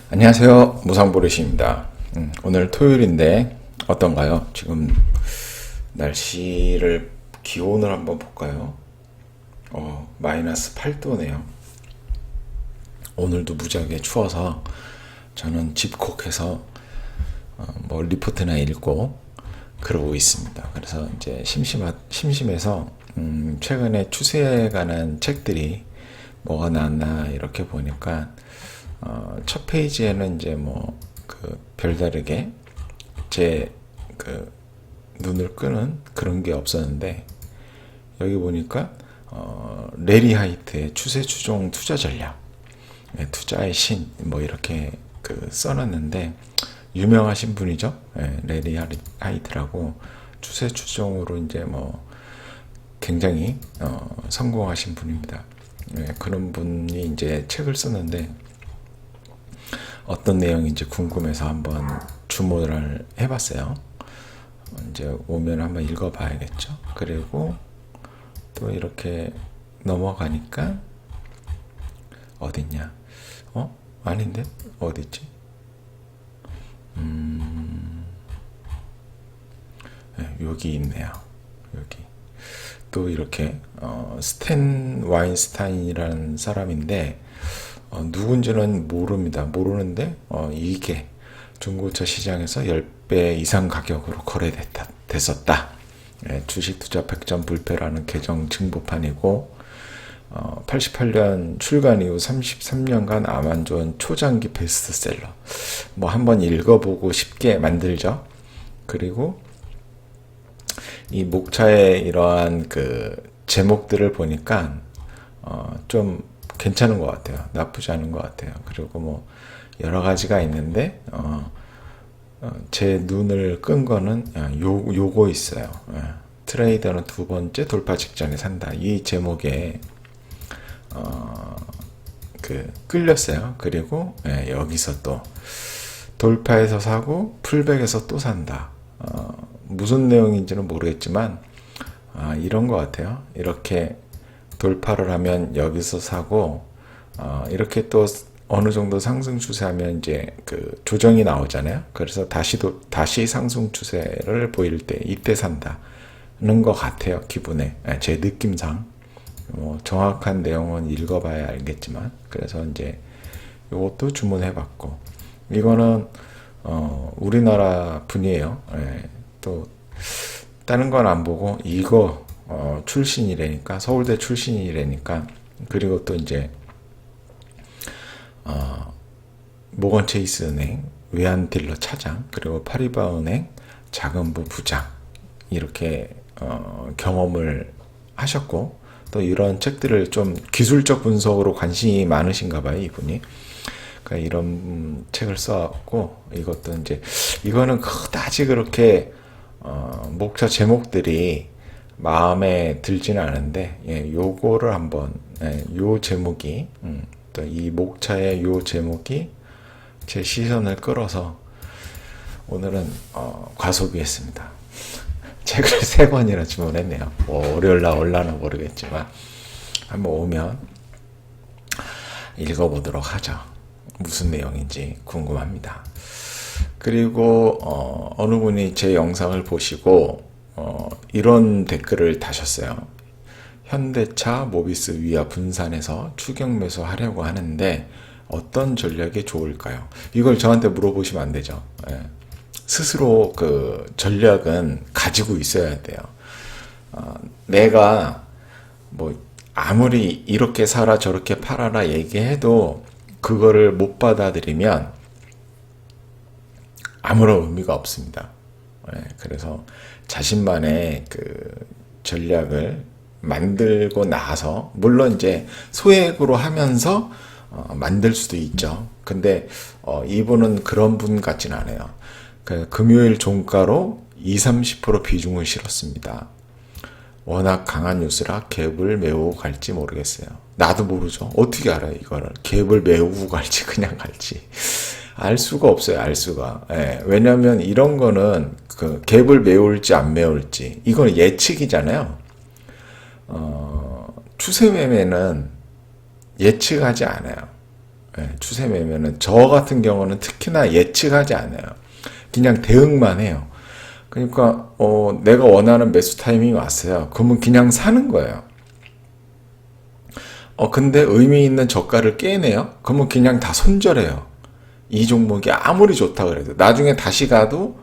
안녕하세요. 무상보르시입니다. 오늘 토요일인데 어떤가요? 지금 날씨를 기온을 한번 볼까요? 마이너스 8도네요. 오늘도 무지하게 추워서 저는 집콕해서 뭐 리포트나 읽고 그러고 있습니다. 그래서 이제 심심해서 최근에 추세에 관한 책들이 뭐가 나왔나 이렇게 보니까 첫 페이지에는 이제 뭐 그 별다르게 제 그 눈을 끄는 그런 게 없었는데 여기 보니까 레리 하이트의 추세 추종 투자 전략, 투자의 신 뭐 이렇게 그 써놨는데 유명하신 분이죠. 레리 하이트라고 추세 추종으로 이제 뭐 굉장히 성공하신 분입니다. 그런 분이 이제 책을 썼는데 어떤 내용인지 궁금해서 한번 주문을 해봤어요. 이제 오면 한번 읽어봐야겠죠. 그리고 또 이렇게 넘어가니까 어딨냐? 아닌데? 어딨지? 여기 있네요. 여기. 또 이렇게 스탠 와인스타인이라는 사람인데 누군지는 모릅니다. 모르는데 이게 중고차 시장에서 10배 이상 가격으로 거래됐었다. 주식 투자 100점 불패라는 계정 증보판이고 88년 출간 이후 33년간 아만존 초장기 베스트셀러. 뭐 한번 읽어보고 싶게 만들죠. 그리고 이 목차의 이러한 그 제목들을 보니까 좀 괜찮은 것 같아요. 나쁘지 않은 것 같아요. 그리고 뭐 여러 가지가 있는데 제 눈을 끈 거는 요거 있어요. 트레이더는 두 번째 돌파 직전에 산다. 이 제목에 그 끌렸어요. 그리고 여기서 또 돌파해서 사고 풀백에서 또 산다. 무슨 내용인지는 모르겠지만 이런 것 같아요. 이렇게 돌파를 하면 여기서 사고 이렇게 또 어느 정도 상승 추세하면 이제 그 조정이 나오잖아요. 그래서 다시 상승 추세를 보일 때 이때 산다는 것 같아요. 기분에 제 느낌상 뭐 정확한 내용은 읽어봐야 알겠지만 그래서 이제 이것도 주문해봤고 이거는 우리나라 분이에요. 또 다른 건 안 보고 이거 출신이라니까 서울대 출신이라니까 그리고 또 이제 모건 체이스 은행 외환딜러 차장 그리고 파리바 은행 자금부 부장 이렇게 경험을 하셨고 또 이런 책들을 좀 기술적 분석으로 관심이 많으신가 봐요 이분이. 그러니까 이런 책을 써왔고 이것도 이제 이거는 그다지 그렇게 목차 제목들이 마음에 들지는 않은데 요거를 한번 요 제목이 또 이 목차의 요 제목이 제 시선을 끌어서 오늘은 과소비했습니다. 책을 3권이나 주문했네요. 뭐 월요일날 올라나 모르겠지만 한번 오면 읽어보도록 하죠. 무슨 내용인지 궁금합니다. 그리고 어느 분이 제 영상을 보시고 이런 댓글을 다셨어요. 현대차 모비스 위아 분산해서 추격 매수하려고 하는데 어떤 전략이 좋을까요? 이걸 저한테 물어보시면 안 되죠. 스스로 그 전략은 가지고 있어야 돼요. 내가 뭐 아무리 이렇게 사라 저렇게 팔아라 얘기해도 그거를 못 받아들이면 아무런 의미가 없습니다. 그래서 자신만의 그 전략을 만들고 나서 물론 이제 소액으로 하면서 만들 수도 있죠. 근데 이분은 그런 분 같진 않아요. 그 금요일 종가로 20-30% 비중을 실었습니다. 워낙 강한 뉴스라 갭을 메우고 갈지 모르겠어요. 나도 모르죠. 어떻게 알아요 이거를. 갭을 메우고 갈지 그냥 갈지. 알 수가 없어요. 알 수가. 왜냐하면 이런 거는 그 갭을 메울지 안 메울지 이건 예측이잖아요. 추세 매매는 예측하지 않아요. 추세 매매는 저 같은 경우는 특히나 예측하지 않아요. 그냥 대응만 해요. 그러니까 내가 원하는 매수 타이밍이 왔어요. 그러면 그냥 사는 거예요. 근데 의미 있는 저가를 깨네요. 그러면 그냥 다 손절해요. 이 종목이 아무리 좋다 그래도 나중에 다시 가도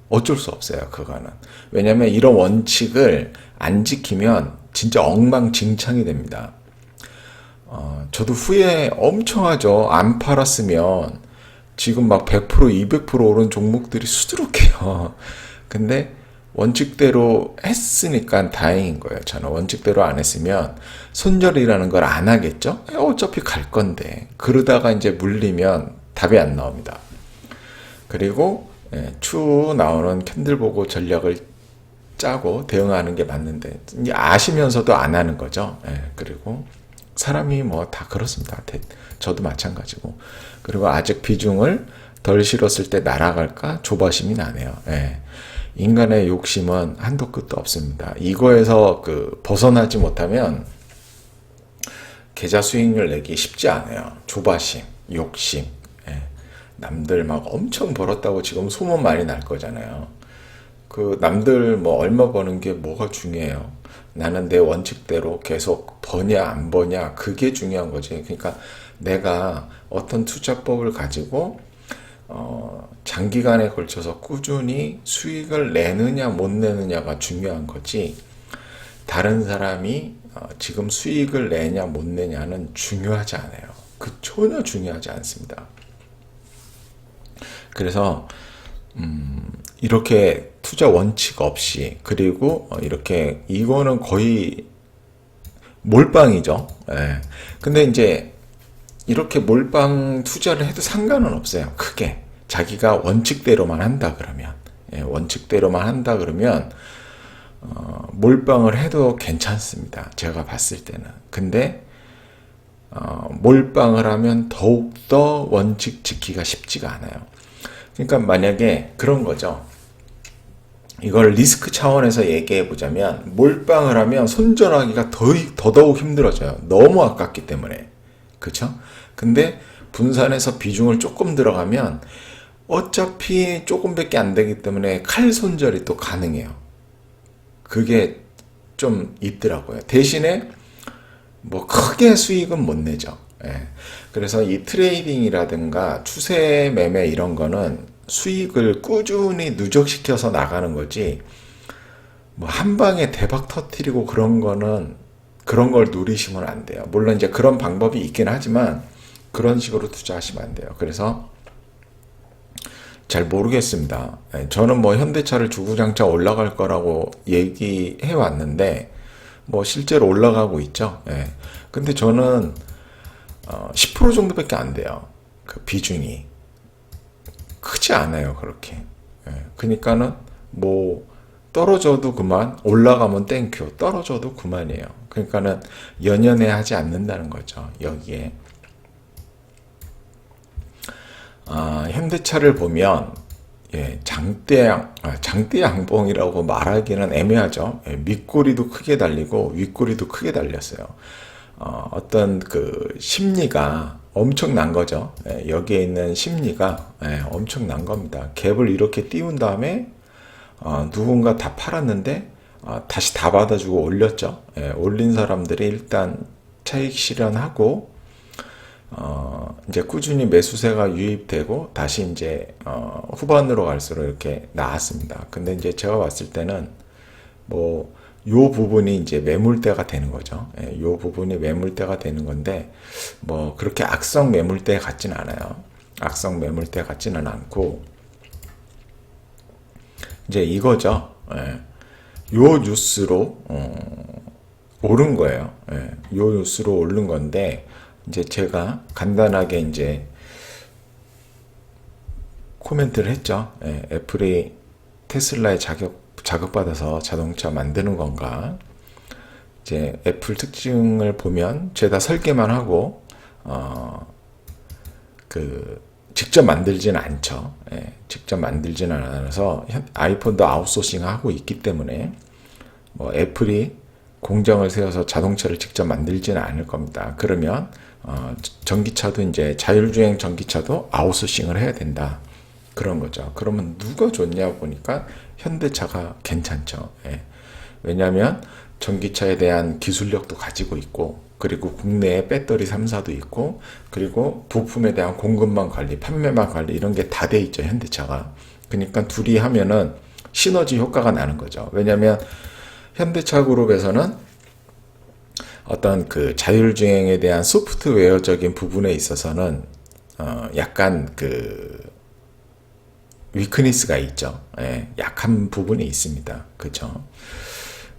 어쩔 수 없어요. 그거는. 왜냐면 이런 원칙을 안 지키면 진짜 엉망진창이 됩니다. 저도 후회 엄청 하죠. 안 팔았으면 지금 막 100%, 200% 오른 종목들이 수두룩해요. 근데 원칙대로 했으니까 다행인 거예요. 저는 원칙대로 안 했으면 손절이라는 걸 안 하겠죠? 어차피 갈 건데. 그러다가 이제 물리면 답이 안 나옵니다. 그리고 추후 나오는 캔들 보고 전략을 짜고 대응하는 게 맞는데 이제 아시면서도 안 하는 거죠. 그리고 사람이 뭐 다 그렇습니다. 저도 마찬가지고. 그리고 아직 비중을 덜 실었을 때 날아갈까 조바심이 나네요. 인간의 욕심은 한도 끝도 없습니다. 이거에서 벗어나지 못하면 계좌 수익률 내기 쉽지 않아요. 조바심, 욕심. 남들 막 엄청 벌었다고 지금 소문 많이 날 거잖아요. 남들 뭐 얼마 버는 게 뭐가 중요해요. 나는 내 원칙대로 계속 버냐 안 버냐 그게 중요한 거지. 그러니까 내가 어떤 투자법을 가지고 장기간에 걸쳐서 꾸준히 수익을 내느냐 못 내느냐가 중요한 거지. 다른 사람이 지금 수익을 내냐 못 내냐는 중요하지 않아요. 전혀 중요하지 않습니다. 그래서 이렇게 투자 원칙 없이 그리고 이렇게 이거는 거의 몰빵이죠. 근데 이제 이렇게 몰빵 투자를 해도 상관은 없어요. 크게 자기가 원칙대로만 한다 그러면 원칙대로만 한다 그러면 몰빵을 해도 괜찮습니다. 제가 봤을 때는. 근데 몰빵을 하면 더욱더 원칙 지키기가 쉽지가 않아요. 그러니까 만약에 그런 거죠. 이걸 리스크 차원에서 얘기해 보자면 몰빵을 하면 손절하기가 더더욱 힘들어져요. 너무 아깝기 때문에. 그렇죠? 근데 분산해서 비중을 조금 들어가면 어차피 조금밖에 안 되기 때문에 칼 손절이 또 가능해요. 그게 좀 있더라고요. 대신에 뭐 크게 수익은 못 내죠. 그래서 이 트레이딩이라든가 추세 매매 이런 거는 수익을 꾸준히 누적시켜서 나가는 거지, 뭐 한 방에 대박 터뜨리고 그런 거는 그런 걸 누리시면 안 돼요. 물론 이제 그런 방법이 있긴 하지만 그런 식으로 투자하시면 안 돼요. 그래서 잘 모르겠습니다. 저는 뭐 현대차를 주구장창 올라갈 거라고 얘기해 왔는데 뭐 실제로 올라가고 있죠. 근데 저는 10% 정도밖에 안 돼요. 그 비중이 크지 않아요. 그렇게. 그러니까는 뭐 떨어져도 그만, 올라가면 땡큐, 떨어져도 그만이에요. 그러니까는 연연해 하지 않는다는 거죠. 여기에 현대차를 보면 장대 양봉이라고 말하기는 애매하죠. 밑꼬리도 크게 달리고 윗꼬리도 크게 달렸어요. 어떤 그 심리가 엄청난 거죠. 여기에 있는 심리가 엄청난 겁니다. 갭을 이렇게 띄운 다음에 누군가 다 팔았는데 다시 다 받아주고 올렸죠. 올린 사람들이 일단 차익 실현하고 이제 꾸준히 매수세가 유입되고 다시 이제 후반으로 갈수록 이렇게 나왔습니다. 근데 이제 제가 봤을 때는 뭐 요 부분이 이제 매물대가 되는 거죠. 요 부분이 매물대가 되는 건데 뭐 그렇게 악성 매물대 같지는 않아요. 악성 매물대 같지는 않고 이제 이거죠. 요 뉴스로 오른 거예요. 요 뉴스로 오른 건데 이제 제가 간단하게 이제 코멘트를 했죠. 애플이 테슬라에 자극받아서 자동차 만드는 건가? 이제 애플 특징을 보면 죄다 설계만 하고 직접 만들지는 않죠. 직접 만들지는 않아서 아이폰도 아웃소싱 하고 있기 때문에 뭐 애플이 공장을 세워서 자동차를 직접 만들지는 않을 겁니다. 그러면 전기차도 이제 자율주행 전기차도 아웃소싱을 해야 된다. 그런 거죠. 그러면 누가 좋냐 보니까 현대차가 괜찮죠. 예. 왜냐하면 전기차에 대한 기술력도 가지고 있고, 그리고 국내에 배터리 3사도 있고, 그리고 부품에 대한 공급망 관리, 판매망 관리 이런 게 다 돼 있죠, 현대차가. 그러니까 둘이 하면은 시너지 효과가 나는 거죠. 왜냐하면 현대차 그룹에서는 어떤 그 자율주행에 대한 소프트웨어적인 부분에 있어서는 약간 그 위크니스가 있죠. 예, 약한 부분이 있습니다. 그렇죠?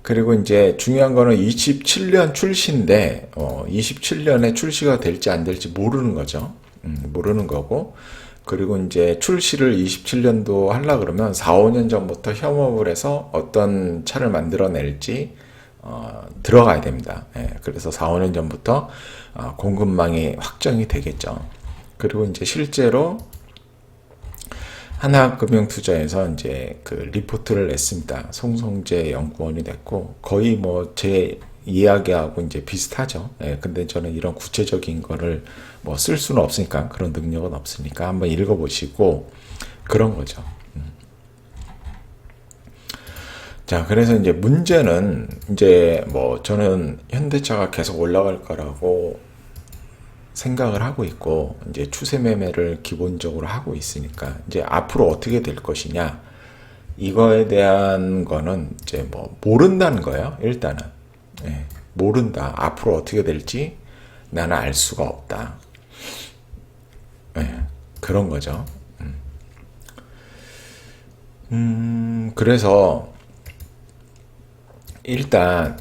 그리고 이제 중요한 거는 27년 출시인데 27년에 출시가 될지 안 될지 모르는 거죠. 모르는 거고, 그리고 이제 출시를 27년도 하려 그러면 4, 5년 전부터 협업을 해서 어떤 차를 만들어낼지 들어가야 됩니다. 예, 그래서 4, 5년 전부터 공급망이 확정이 되겠죠. 그리고 이제 실제로 하나금융투자에서 이제 그 리포트를 냈습니다. 송성재 연구원이 냈고, 거의 뭐 제 이야기하고 이제 비슷하죠. 예, 근데 저는 이런 구체적인 거를 뭐 쓸 수는 없으니까, 그런 능력은 없으니까 한번 읽어보시고, 그런 거죠. 자, 그래서 이제 문제는 이제 뭐 저는 현대차가 계속 올라갈 거라고 생각을 하고 있고, 이제 추세 매매를 기본적으로 하고 있으니까, 이제 앞으로 어떻게 될 것이냐, 이거에 대한 거는 이제 뭐 모른다는 거예요. 일단은 예, 모른다. 앞으로 어떻게 될지 나는 알 수가 없다. 예, 그런 거죠. 그래서 일단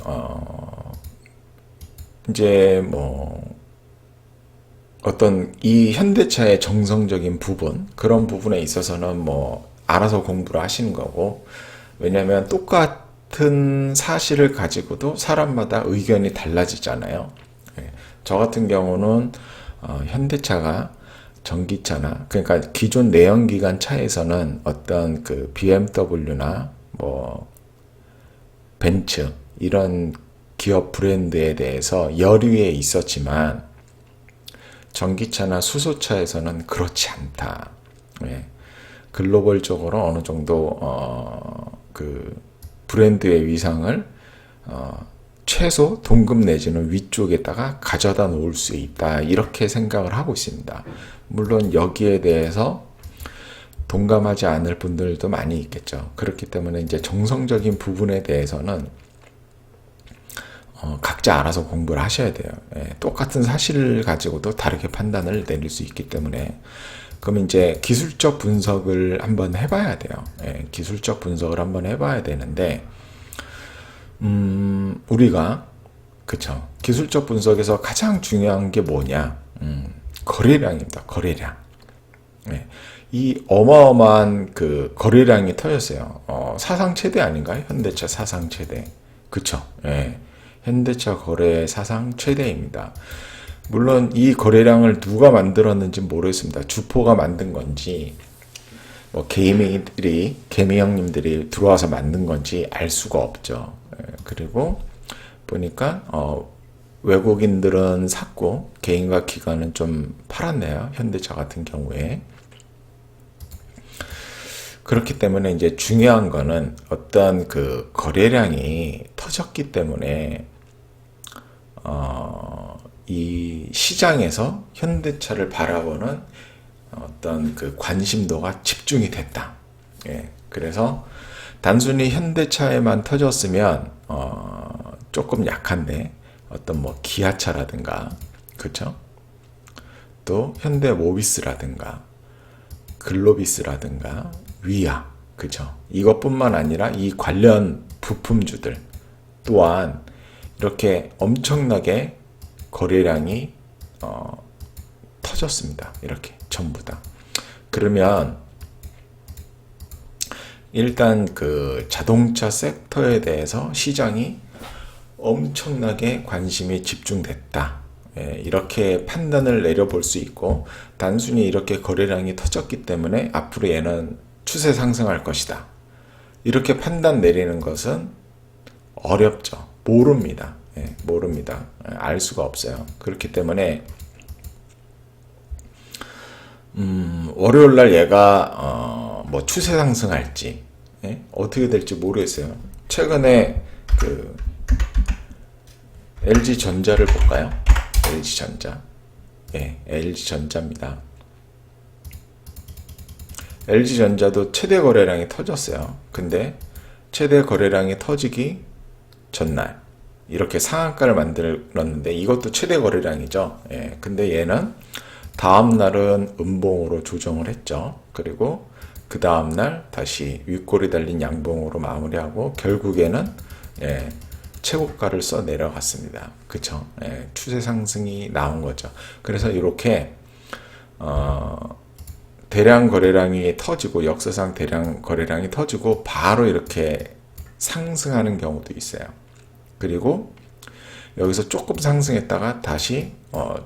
이제 뭐 어떤 이 현대차의 정성적인 부분, 그런 부분에 있어서는 뭐 알아서 공부를 하시는 거고, 왜냐하면 똑같은 사실을 가지고도 사람마다 의견이 달라지잖아요. 예, 저 같은 경우는 현대차가 전기차나, 그러니까 기존 내연기관 차에서는 어떤 그 BMW나 뭐 벤츠 이런 기업 브랜드에 대해서 열의에 있었지만, 전기차나 수소차에서는 그렇지 않다. 예. 글로벌적으로 어느 정도 그 브랜드의 위상을 최소 동급 내지는 위쪽에다가 가져다 놓을 수 있다. 이렇게 생각을 하고 있습니다. 물론 여기에 대해서 동감하지 않을 분들도 많이 있겠죠. 그렇기 때문에 이제 정성적인 부분에 대해서는 각자 알아서 공부를 하셔야 돼요. 예, 똑같은 사실을 가지고도 다르게 판단을 내릴 수 있기 때문에, 그럼 이제 기술적 분석을 한번 해봐야 돼요. 예, 기술적 분석을 한번 해봐야 되는데, 우리가 그쵸, 기술적 분석에서 가장 중요한 게 뭐냐? 거래량입니다. 거래량. 예, 이 어마어마한 그 거래량이 터졌어요. 사상 최대 아닌가요? 현대차 사상 최대. 그쵸? 예. 현대차 거래 사상 최대입니다. 물론 이 거래량을 누가 만들었는지 모르겠습니다. 주포가 만든 건지, 뭐 개미 형님들이 들어와서 만든 건지 알 수가 없죠. 그리고 보니까 외국인들은 샀고 개인과 기관은 좀 팔았네요. 현대차 같은 경우에. 그렇기 때문에 이제 중요한 거는 어떤 그 거래량이 터졌기 때문에 이 시장에서 현대차를 바라보는 어떤 그 관심도가 집중이 됐다. 예, 그래서 단순히 현대차에만 터졌으면 조금 약한데, 어떤 뭐 기아차라든가, 그렇죠? 또 현대모비스라든가 글로비스라든가 위아, 그죠? 이것뿐만 아니라 이 관련 부품주들 또한 이렇게 엄청나게 거래량이 터졌습니다. 이렇게 전부 다. 그러면 일단 그 자동차 섹터에 대해서 시장이 엄청나게 관심이 집중됐다. 예, 이렇게 판단을 내려볼 수 있고, 단순히 이렇게 거래량이 터졌기 때문에 앞으로 얘는 추세 상승할 것이다. 이렇게 판단 내리는 것은 어렵죠. 모릅니다. 모릅니다. 알 수가 없어요. 그렇기 때문에 월요일 날 얘가 뭐 추세 상승할지 어떻게 될지 모르겠어요. 최근에 그 LG 전자를 볼까요? LG 전자. LG 전자입니다. LG 전자도 최대 거래량이 터졌어요. 근데 최대 거래량이 터지기 전날 이렇게 상한가를 만들었는데 이것도 최대 거래량이죠. 근데 얘는 다음 날은 음봉으로 조정을 했죠. 그리고 그 다음 날 다시 윗골이 달린 양봉으로 마무리하고 결국에는 최고가를 써 내려갔습니다. 그쵸? 추세 상승이 나온 거죠. 그래서 이렇게 대량 거래량이 터지고 역사상 대량 거래량이 터지고 바로 이렇게 상승하는 경우도 있어요. 그리고 여기서 조금 상승했다가 다시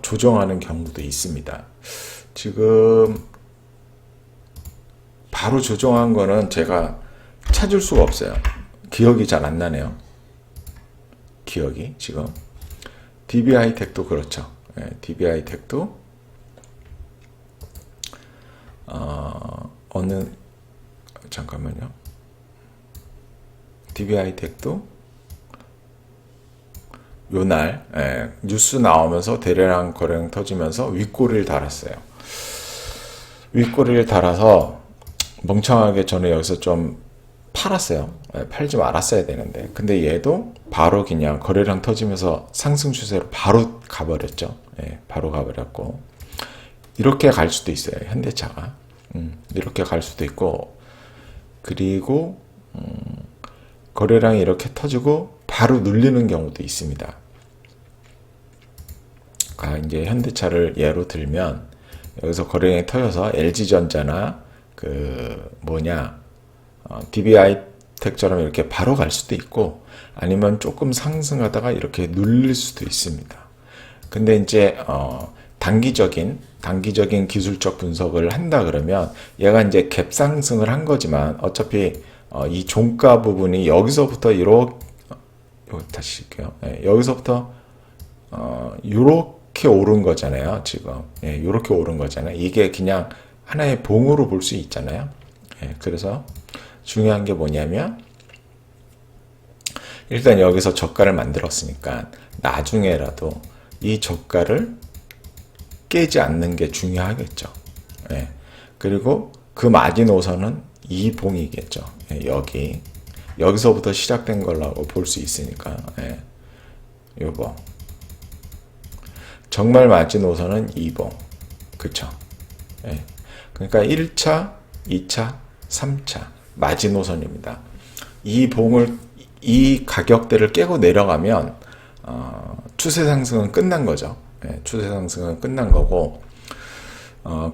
조정하는 경우도 있습니다. 지금 바로 조정한 거는 제가 찾을 수가 없어요. 기억이 잘 안 나네요. 기억이 지금 DB하이텍도 그렇죠. DB하이텍도 잠깐만요. DB하이텍도 요날 뉴스 나오면서 대량 거래량 터지면서 윗꼬리를 달았어요. 윗꼬리를 달아서 멍청하게 저는 여기서 좀 팔았어요. 팔지 말았어야 되는데 근데 얘도 바로 그냥 거래량 터지면서 상승 추세로 바로 가버렸죠. 바로 가버렸고 이렇게 갈 수도 있어요. 현대차가 이렇게 갈 수도 있고 그리고 거래량이 이렇게 터지고 바로 눌리는 경우도 있습니다. 이제 현대차를 예로 들면 여기서 거래량이 터져서 LG전자나 DB하이텍처럼 이렇게 바로 갈 수도 있고 아니면 조금 상승하다가 이렇게 눌릴 수도 있습니다. 근데 이제 단기적인 기술적 분석을 한다 그러면 얘가 이제 갭 상승을 한 거지만 어차피 이 종가 부분이 여기서부터 다시 할게요. 여기서부터 이렇게 오른 거잖아요. 지금 이렇게 오른 거잖아요. 이게 그냥 하나의 봉으로 볼 수 있잖아요. 그래서 중요한 게 뭐냐면 일단 여기서 저가를 만들었으니까 나중에라도 이 저가를 깨지 않는 게 중요하겠죠. 그리고 그 마지노선은 이 봉이겠죠. 여기서부터 시작된 걸로 볼 수 있으니까 요거 정말 마지노선은 2봉 그쵸? 그러니까 1차, 2차, 3차 마지노선입니다. 이 가격대를 깨고 내려가면 추세 상승은 끝난 거죠. 추세 상승은 끝난 거고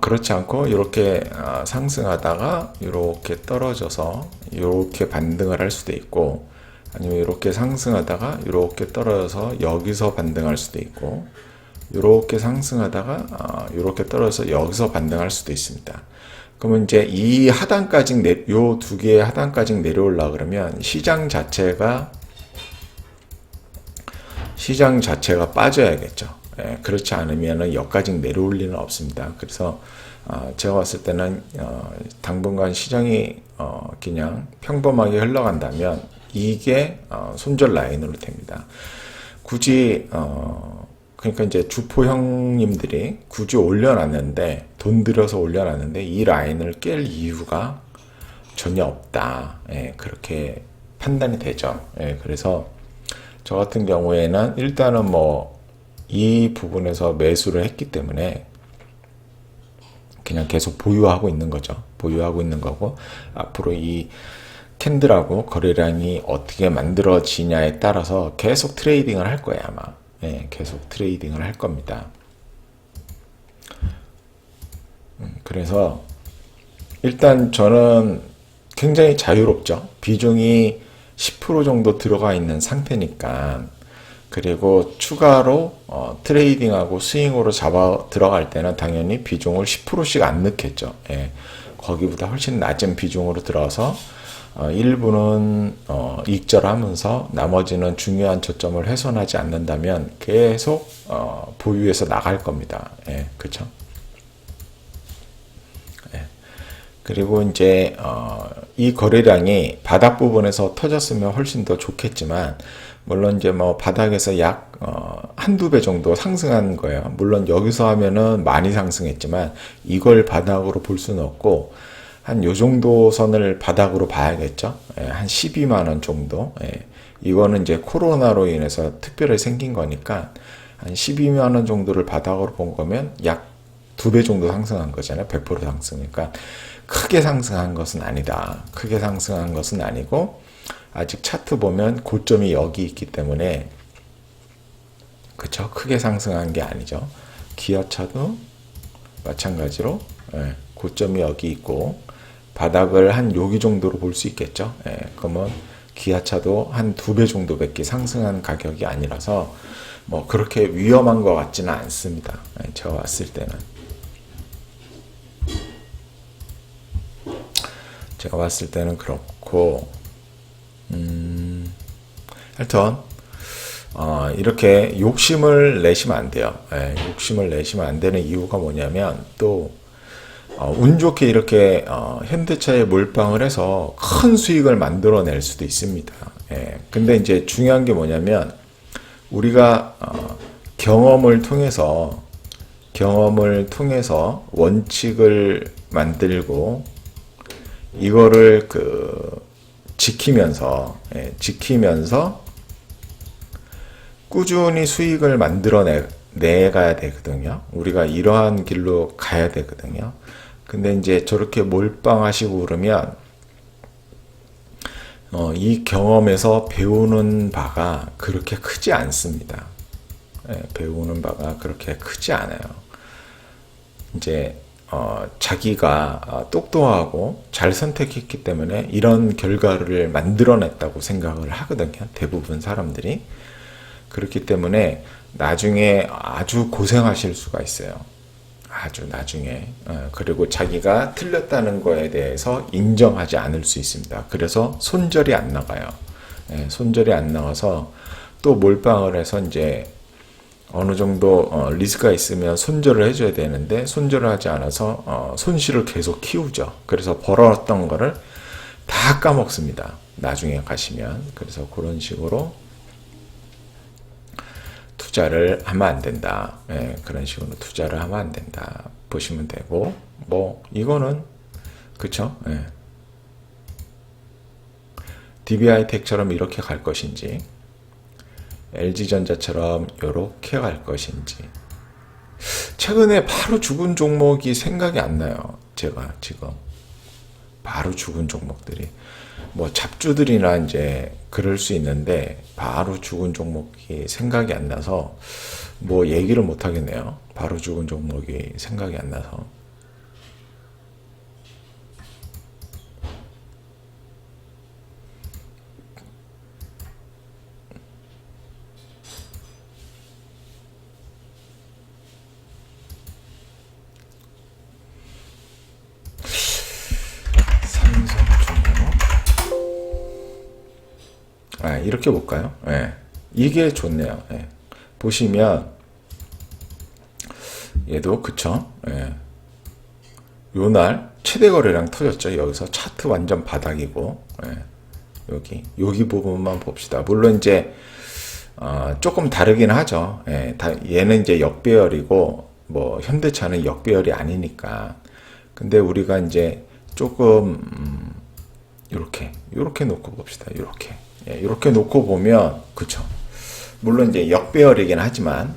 그렇지 않고 이렇게 상승하다가 이렇게 떨어져서 이렇게 반등을 할 수도 있고 아니면 이렇게 상승하다가 이렇게 떨어져서 여기서 반등할 수도 있고 이렇게 상승하다가 이렇게 떨어져서 여기서 반등할 수도 있습니다. 그러면 이제 이 하단까지 요 두 개의 하단까지 내려올라 그러면 시장 자체가 빠져야겠죠. 그렇지 않으면 여기까지 내려올 리는 없습니다. 그래서 제가 봤을 때는 당분간 시장이 그냥 평범하게 흘러간다면 이게 손절 라인으로 됩니다. 굳이 그러니까 이제 주포 형님들이 굳이 올려놨는데 돈 들여서 올려놨는데 이 라인을 깰 이유가 전혀 없다. 그렇게 판단이 되죠. 그래서 저 같은 경우에는 일단은 이 부분에서 매수를 했기 때문에 그냥 계속 보유하고 있는 거죠. 보유하고 있는 거고 앞으로 이 캔들하고 거래량이 어떻게 만들어지냐에 따라서 계속 트레이딩을 할 거예요 아마. 계속 트레이딩을 할 겁니다. 그래서 일단 저는 굉장히 자유롭죠. 비중이 10% 정도 들어가 있는 상태니까 그리고 추가로 트레이딩하고 스윙으로 들어갈 때는 당연히 비중을 10%씩 안 넣겠죠. 거기보다 훨씬 낮은 비중으로 들어서 일부는 익절하면서 나머지는 중요한 저점을 훼손하지 않는다면 계속 보유해서 나갈 겁니다. 예, 그렇죠? 예. 그리고 이제 이 거래량이 바닥 부분에서 터졌으면 훨씬 더 좋겠지만, 물론 이제 뭐 바닥에서 약 한두 배 정도 상승한 거예요. 물론 여기서 하면은 많이 상승했지만 이걸 바닥으로 볼 수는 없고, 한 요 정도 선을 바닥으로 봐야겠죠. 예, 한 12만 원 정도. 예, 이거는 이제 코로나로 인해서 특별히 생긴 거니까 한 12만 원 정도를 바닥으로 본 거면 약 2배 정도 상승한 거잖아요. 100% 상승이니까 크게 상승한 것은 아니다. 크게 상승한 것은 아니고, 아직 차트 보면 고점이 여기 있기 때문에, 그쵸? 크게 상승한 게 아니죠. 기아차도 마찬가지로 고점이 여기 있고 바닥을 한 여기 정도로 볼 수 있겠죠. 그러면 기아차도 한 2배 정도밖에 상승한 가격이 아니라서 뭐 그렇게 위험한 것 같지는 않습니다. 제가 왔을 때는. 제가 봤을 때는 그렇고, 하여튼 이렇게 욕심을 내시면 안 돼요. 욕심을 내시면 안 되는 이유가 뭐냐면, 또 운 좋게 이렇게 현대차에 몰빵을 해서 큰 수익을 만들어낼 수도 있습니다. 근데 이제 중요한 게 뭐냐면, 우리가 경험을 통해서 원칙을 만들고 이거를 지키면서 꾸준히 수익을 내가야 되거든요. 우리가 이러한 길로 가야 되거든요. 근데 이제 저렇게 몰빵하시고 그러면 이 경험에서 배우는 바가 그렇게 크지 않습니다. 배우는 바가 그렇게 크지 않아요. 이제 자기가 똑똑하고 잘 선택했기 때문에 이런 결과를 만들어냈다고 생각을 하거든요. 대부분 사람들이. 그렇기 때문에 나중에 아주 고생하실 수가 있어요. 아주 나중에. 그리고 자기가 틀렸다는 거에 대해서 인정하지 않을 수 있습니다. 그래서 손절이 안 나가요. 손절이 안 나가서 또 몰빵을 해서 이제 어느 정도 리스크가 있으면 손절을 해줘야 되는데 손절을 하지 않아서 손실을 계속 키우죠. 그래서 벌었던 거를 다 까먹습니다. 나중에 가시면. 그래서 그런 식으로 투자를 하면 안 된다. 그런 식으로 투자를 하면 안 된다. 보시면 되고, 뭐 이거는 그쵸? DB하이텍처럼 이렇게 갈 것인지, LG전자처럼 이렇게 갈 것인지. 최근에 바로 죽은 종목이 생각이 안 나요. 제가 지금 바로 죽은 종목들이 뭐 잡주들이나 이제 그럴 수 있는데 바로 죽은 종목이 생각이 안 나서 뭐 얘기를 못 하겠네요. 바로 죽은 종목이 생각이 안 나서. 이렇게 볼까요? 이게 좋네요. 보시면 얘도 그쵸? 요날 최대 거래량 터졌죠. 여기서 차트 완전 바닥이고, 여기 부분만 봅시다. 물론 이제 조금 다르긴 하죠. 얘는 이제 역배열이고 뭐 현대차는 역배열이 아니니까. 근데 우리가 이제 조금 이렇게 놓고 봅시다. 이렇게 놓고 보면 그쵸. 물론 이제 역배열이긴 하지만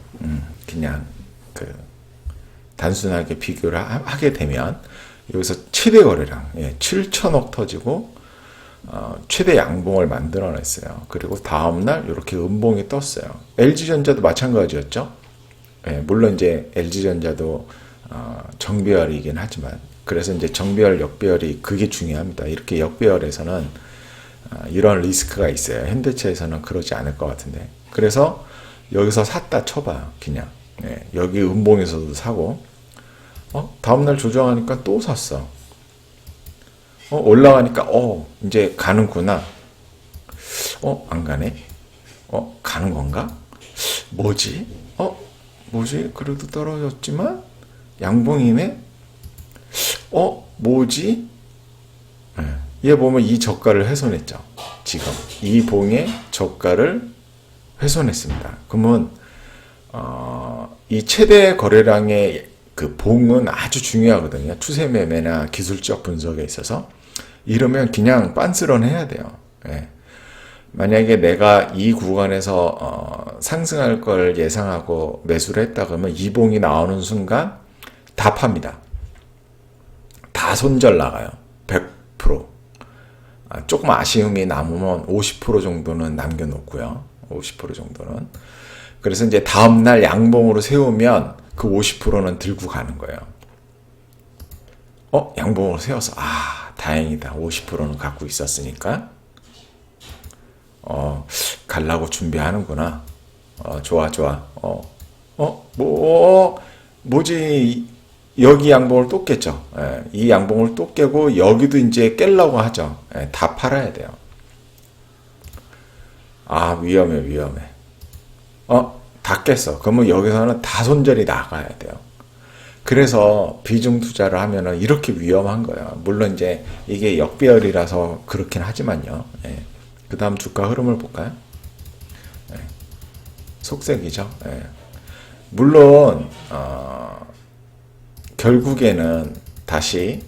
그냥 단순하게 비교를 하게 되면 여기서 최대 거래량 7천억 터지고 최대 양봉을 만들어냈어요. 그리고 다음날 이렇게 음봉이 떴어요. LG전자도 마찬가지였죠. 물론 이제 LG전자도 정배열이긴 하지만, 그래서 이제 정배열, 역배열이 그게 중요합니다. 이렇게 역배열에서는 이런 리스크가 있어요. 현대차에서는 그러지 않을 것 같은데. 그래서 여기서 샀다 쳐봐요. 그냥 여기 음봉에서도 사고, 다음날 조정하니까 또 샀어. 올라가니까 이제 가는구나. 안 가네. 가는 건가? 뭐지? 뭐지? 그래도 떨어졌지만 양봉이네. 뭐지? 얘 보면 이 저가를 훼손했죠. 지금 이 봉의 저가를 훼손했습니다. 그러면 이 최대 거래량의 그 봉은 아주 중요하거든요. 추세 매매나 기술적 분석에 있어서. 이러면 그냥 빤스런 해야 돼요. 예. 만약에 내가 이 구간에서 상승할 걸 예상하고 매수를 했다 그러면 이 봉이 나오는 순간 다 팝니다. 다 손절 나가요. 100%. 조금 아쉬움이 남으면 50% 정도는 남겨놓고요. 50% 정도는. 그래서 이제 다음날 양봉으로 세우면 그 50%는 들고 가는 거예요. 양봉으로 세워서 다행이다. 50%는 갖고 있었으니까. 갈라고 준비하는구나. 좋아. 뭐지? 여기 양봉을 또 깼죠. 이 양봉을 또 깨고 여기도 이제 깰라고 하죠. 다 팔아야 돼요. 위험해. 다 깼어. 그러면 여기서는 다 손절이 나가야 돼요. 그래서 비중 투자를 하면은 이렇게 위험한 거예요. 물론 이제 이게 역배열이라서 그렇긴 하지만요. 그 다음 주가 흐름을 볼까요? 속색이죠. 물론 결국에는 다시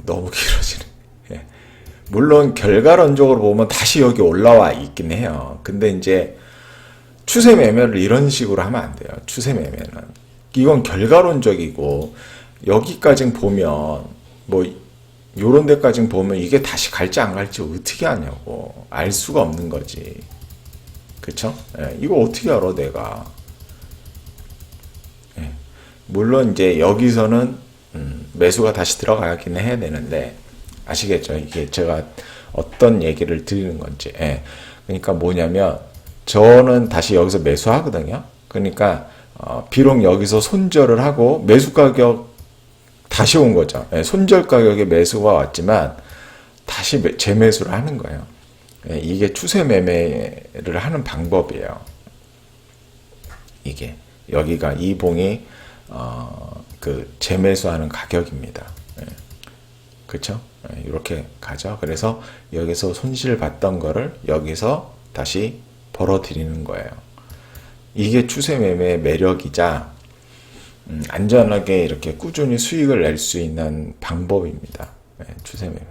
너무 길어지네. 물론 결과론적으로 보면 다시 여기 올라와 있긴 해요. 근데 이제 추세 매매를 이런 식으로 하면 안 돼요. 추세 매매는 이건 결과론적이고 여기까지 보면 뭐 요런 데까지 보면 이게 다시 갈지 안 갈지 어떻게 아냐고. 알 수가 없는 거지. 그쵸? 이거 어떻게 알아 내가. 물론 이제 여기서는 매수가 다시 들어가긴 해야 되는데 아시겠죠? 이게 제가 어떤 얘기를 드리는 건지. 그러니까 뭐냐면 저는 다시 여기서 매수하거든요. 그러니까 비록 여기서 손절을 하고 매수 가격 다시 온 거죠. 손절 가격에 매수가 왔지만 다시 재매수를 하는 거예요. 이게 추세 매매를 하는 방법이에요. 이게 여기가 이 봉이 그 재매수하는 가격입니다. 그렇죠? 이렇게 가죠. 그래서 여기서 손실 봤던 거를 여기서 다시 벌어들이는 거예요. 이게 추세 매매의 매력이자 안전하게 이렇게 꾸준히 수익을 낼 수 있는 방법입니다. 추세 매매.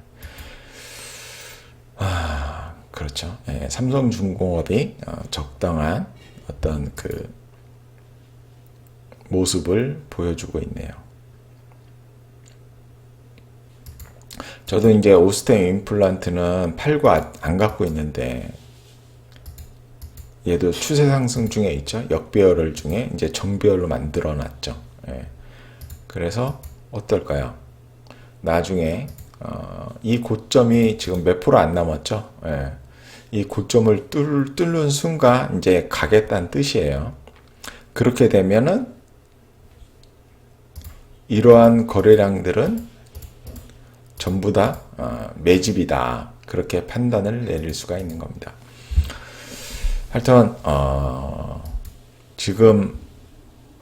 그렇죠. 삼성중공업이 적당한 어떤 그 모습을 보여주고 있네요. 저도 이제 오스템 임플란트는 팔고 안 갖고 있는데 얘도 추세 상승 중에 있죠. 역배열 중에 이제 정배열로 만들어 놨죠. 그래서 어떨까요? 나중에 이 고점이 지금 몇 프로 안 남았죠. 이 고점을 뚫는 순간 이제 가겠다는 뜻이에요. 그렇게 되면은 이러한 거래량들은 전부 다 매집이다. 그렇게 판단을 내릴 수가 있는 겁니다. 하여튼 지금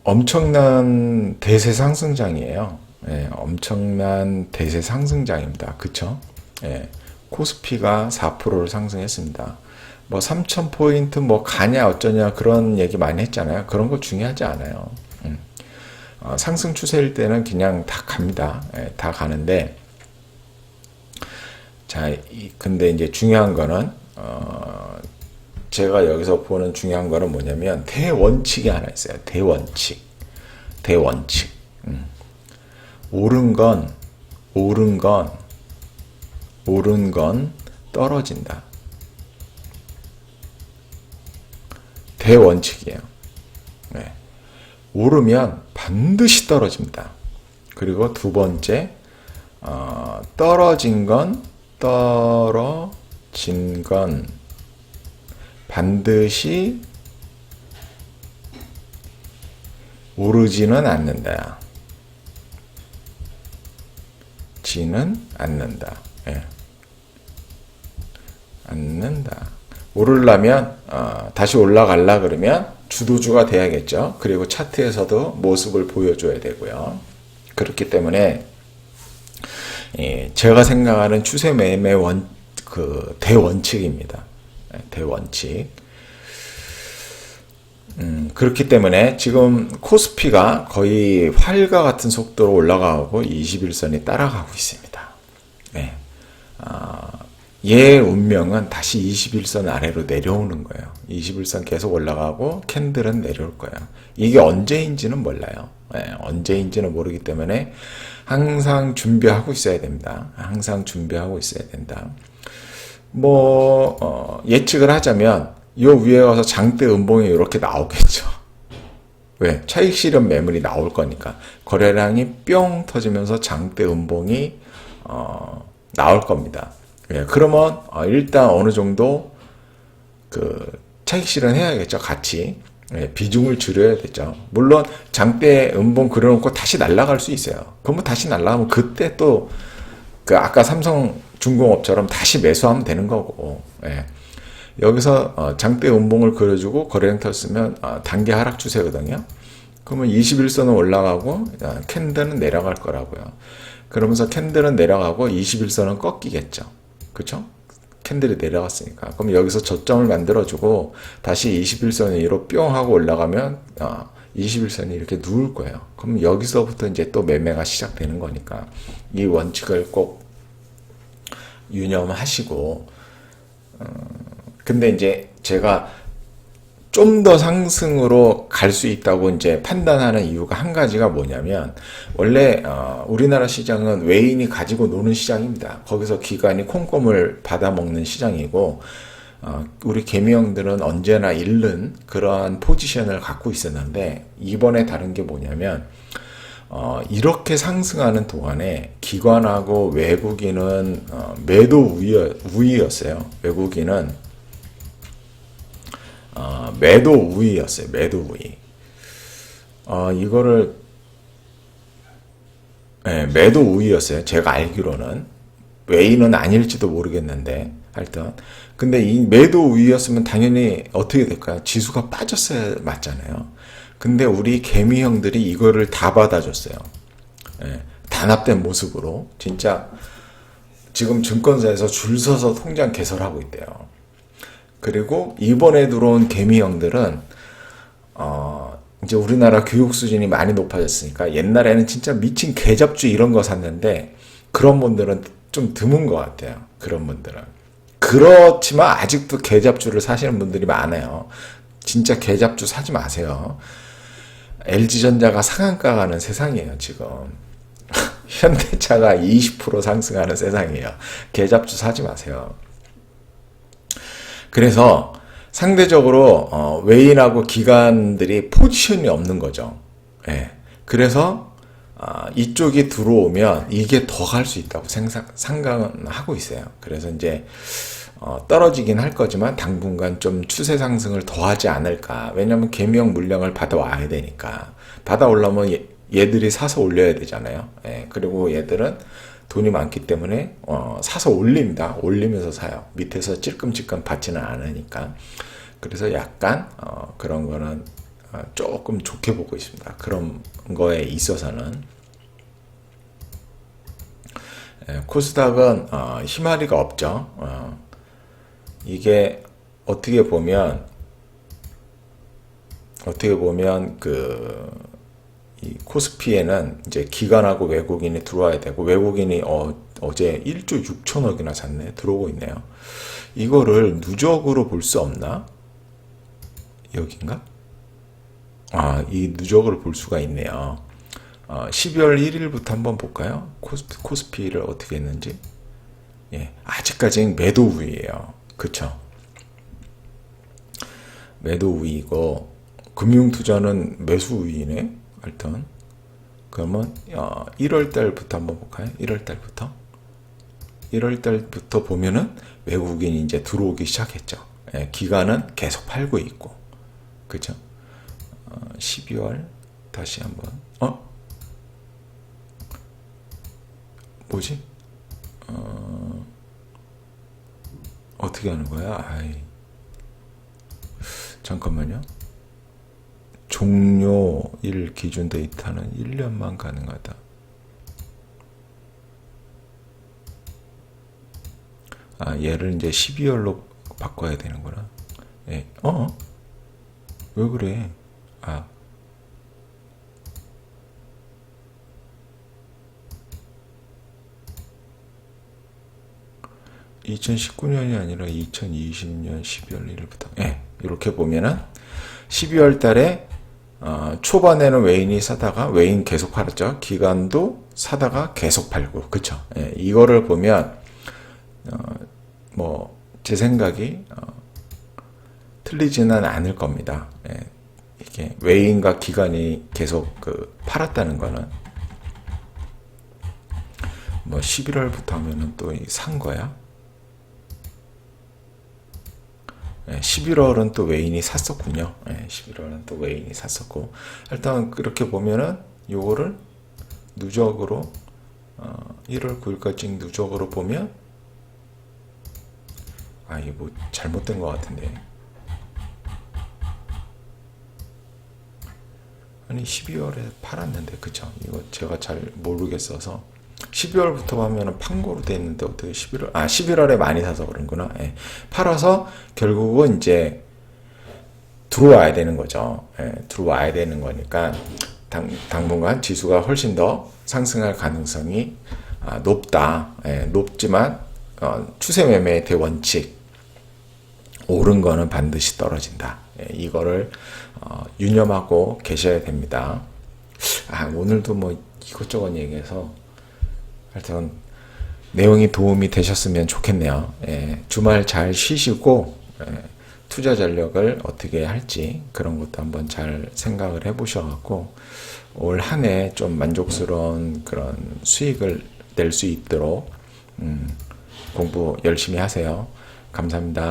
엄청난 대세 상승장이에요. 엄청난 대세 상승장입니다. 그쵸? 코스피가 4%를 상승했습니다. 뭐 3,000포인트 뭐 가냐 어쩌냐 그런 얘기 많이 했잖아요. 그런 거 중요하지 않아요. 상승 추세일 때는 그냥 다 갑니다. 다 가는데 자, 근데 이제 중요한 거는 제가 여기서 보는 중요한 거는 뭐냐면 대원칙이 하나 있어요. 대원칙. 오른 건 떨어진다. 대원칙이에요. 오르면 반드시 떨어집니다. 그리고 두 번째, 떨어진 건 반드시 오르지는 않는다. 오르지는 않는다. 예. 않는다. 오르려면 다시 올라가려 그러면 주도주가 돼야겠죠. 그리고 차트에서도 모습을 보여줘야 되고요. 그렇기 때문에 제가 생각하는 추세 매매 대원칙입니다. 대원칙. 그렇기 때문에 지금 코스피가 거의 활과 같은 속도로 올라가고 21선이 따라가고 있습니다. 네. 얘의 운명은 다시 21선 아래로 내려오는 거예요. 21선 계속 올라가고 캔들은 내려올 거예요. 이게 언제인지는 몰라요. 네, 언제인지는 모르기 때문에 항상 준비하고 있어야 됩니다. 항상 준비하고 있어야 된다. 예측을 하자면 요 위에 가서 장대 음봉이 이렇게 나오겠죠. 왜? 차익 실현 매물이 나올 거니까. 거래량이 뿅 터지면서 장대 음봉이 나올 겁니다. 예, 그러면 일단 어느 정도 차익 실현해야겠죠. 같이. 예, 비중을 줄여야 되죠. 물론 장대 음봉 그려놓고 다시 날아갈 수 있어요. 그러면 다시 날아가면 그때 또 아까 삼성중공업처럼 다시 매수하면 되는 거고. 예. 여기서 장대 음봉을 그려주고 거래량 탔으면 단기 하락 추세거든요. 그러면 21선은 올라가고 캔들은 내려갈 거라고요. 그러면서 캔들은 내려가고 21선은 꺾이겠죠. 그렇죠? 캔들이 내려갔으니까. 그럼 여기서 저점을 만들어주고 다시 21선 위로 뿅 하고 올라가면 21선이 이렇게 누울 거예요. 그럼 여기서부터 이제 또 매매가 시작되는 거니까 이 원칙을 꼭 유념하시고 근데 이제 제가 좀 더 상승으로 갈 수 있다고 이제 판단하는 이유가 한 가지가 뭐냐면 원래 우리나라 시장은 외인이 가지고 노는 시장입니다. 거기서 기관이 콩고물 받아먹는 시장이고 우리 개미형들은 언제나 잃는 그러한 포지션을 갖고 있었는데 이번에 다른 게 뭐냐면 이렇게 상승하는 동안에 기관하고 외국인은 매도 우위였어요. 외국인은 매도 우위였어요. 매도 우위. 이거를 매도 우위였어요. 제가 알기로는 외인은 아닐지도 모르겠는데 하여튼 근데 이 매도 우위였으면 당연히 어떻게 될까요? 지수가 빠졌어야 맞잖아요. 근데 우리 개미 형들이 이거를 다 받아줬어요. 단합된 모습으로 진짜 지금 증권사에서 줄 서서 통장 개설하고 있대요. 그리고 이번에 들어온 개미 형들은 이제 우리나라 교육 수준이 많이 높아졌으니까 옛날에는 진짜 미친 개잡주 이런 거 샀는데 그런 분들은 좀 드문 것 같아요. 그런 분들은. 그렇지만 아직도 개잡주를 사시는 분들이 많아요. 진짜 개잡주 사지 마세요. LG전자가 상한가 가는 세상이에요, 지금. 현대차가 20% 상승하는 세상이에요. 개잡주 사지 마세요. 그래서 상대적으로 외인하고 기관들이 포지션이 없는 거죠. 예. 그래서 이쪽이 들어오면 이게 더 갈 수 있다고 상상은 하고 있어요. 그래서 이제 떨어지긴 할 거지만 당분간 좀 추세 상승을 더 하지 않을까. 왜냐하면 개미형 물량을 받아와야 되니까. 받아오려면 얘들이 사서 올려야 되잖아요. 예. 그리고 얘들은 돈이 많기 때문에 사서 올립니다. 올리면서 사요. 밑에서 찔끔찔끔 받지는 않으니까. 그래서 약간 그런 거는 조금 좋게 보고 있습니다. 그런 거에 있어서는 코스닥은 희마리가 없죠. 이게 어떻게 보면 이 코스피에는 이제 기관하고 외국인이 들어와야 되고 외국인이 어제 1조 6천억이나 샀네. 들어오고 있네요. 이거를 누적으로 볼 수 없나? 여긴가? 이 누적으로 볼 수가 있네요. 12월 1일부터 한번 볼까요? 코스피를 어떻게 했는지. 예, 아직까지는 매도 우위예요. 그쵸? 매도 우위고 금융투자는 매수 우위네. 하여튼 그러면 1월 달부터 한번 볼까요? 1월 달부터 보면은 외국인이 이제 들어오기 시작했죠. 예, 기관은 계속 팔고 있고, 그죠? 12월 다시 한번 뭐지? 어떻게 하는 거야? 잠깐만요. 종료일 기준 데이터는 1년만 가능하다. 얘를 이제 12월로 바꿔야 되는구나. 예. 왜 그래? 2019년이 아니라 2020년 12월 1일부터. 예. 이렇게 보면은 12월 달에 초반에는 외인이 사다가 외인 계속 팔았죠. 기간도 사다가 계속 팔고, 그쵸? 예, 이거를 보면 제 생각이 틀리지는 않을 겁니다. 예, 이게 외인과 기간이 계속 팔았다는 거는 11월부터 하면은 또 산 거야. 11월은 또 외인이 샀었군요. 11월은 또 외인이 샀었고, 일단 그렇게 보면은 요거를 누적으로 1월 9일까지 누적으로 보면 이게 뭐 잘못된 것 같은데. 아니 12월에 팔았는데, 그쵸? 이거 제가 잘 모르겠어서 12월부터 하면은 판고로 돼 있는데 어떻게 11월에 많이 사서 그런구나. 팔아서 결국은 이제 들어와야 되는 거죠. 들어와야 되는 거니까 당분간 지수가 훨씬 더 상승할 가능성이 높다. 높지만 추세 매매의 대원칙, 오른 거는 반드시 떨어진다. 이거를 유념하고 계셔야 됩니다. 오늘도 뭐 이것저것 얘기해서 하여튼 내용이 도움이 되셨으면 좋겠네요. 주말 잘 쉬시고 투자 전략을 어떻게 할지 그런 것도 한번 잘 생각을 해보셔갖고 올 한 해 좀 만족스러운 그런 수익을 낼 수 있도록 공부 열심히 하세요. 감사합니다.